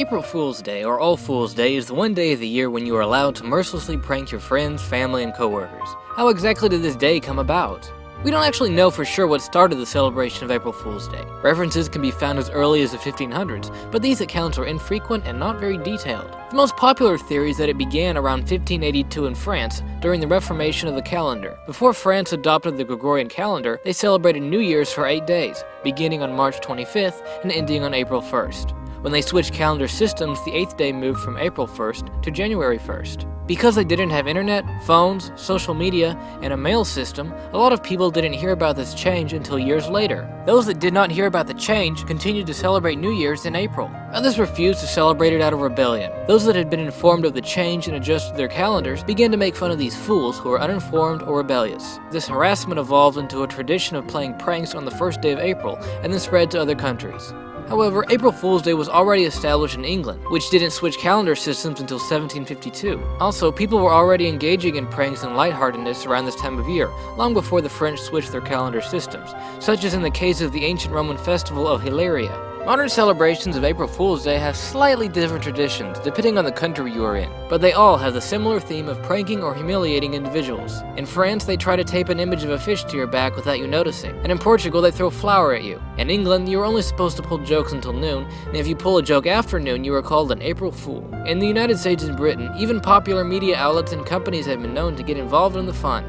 April Fool's Day, or All Fool's Day, is the one day of the year when you are allowed to mercilessly prank your friends, family, and coworkers. How exactly did this day come about? We don't actually know for sure what started the celebration of April Fool's Day. References can be found as early as the 1500s, but these accounts are infrequent and not very detailed. The most popular theory is that it began around 1582 in France during the Reformation of the calendar. Before France adopted the Gregorian calendar, they celebrated New Year's for 8 days, beginning on March 25th and ending on April 1st. When they switched calendar systems, the 8th day moved from April 1st to January 1st. Because they didn't have internet, phones, social media, and a mail system, a lot of people didn't hear about this change until years later. Those that did not hear about the change continued to celebrate New Year's in April. Others refused to celebrate it out of rebellion. Those that had been informed of the change and adjusted their calendars began to make fun of these fools who were uninformed or rebellious. This harassment evolved into a tradition of playing pranks on the first day of April and then spread to other countries. However, April Fool's Day was already established in England, which didn't switch calendar systems until 1752. Also, people were already engaging in pranks and lightheartedness around this time of year, long before the French switched their calendar systems, such as in the case of the ancient Roman festival of Hilaria. Modern celebrations of April Fool's Day have slightly different traditions depending on the country you are in, but they all have the similar theme of pranking or humiliating individuals. In France, they try to tape an image of a fish to your back without you noticing, and in Portugal, they throw flour at you. In England, you are only supposed to pull jokes until noon, and if you pull a joke after noon, you are called an April Fool. In the United States and Britain, even popular media outlets and companies have been known to get involved in the fun.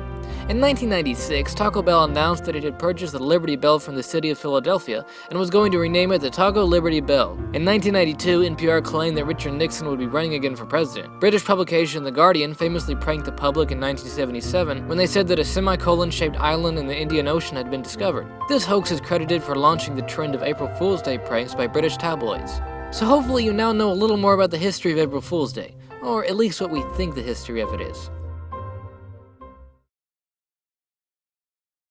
In 1996, Taco Bell announced that it had purchased the Liberty Bell from the city of Philadelphia and was going to rename it the Taco Liberty Bell. In 1992, NPR claimed that Richard Nixon would be running again for president. British publication The Guardian famously pranked the public in 1977 when they said that a semicolon-shaped island in the Indian Ocean had been discovered. This hoax is credited for launching the trend of April Fool's Day pranks by British tabloids. So hopefully you now know a little more about the history of April Fool's Day, or at least what we think the history of it is.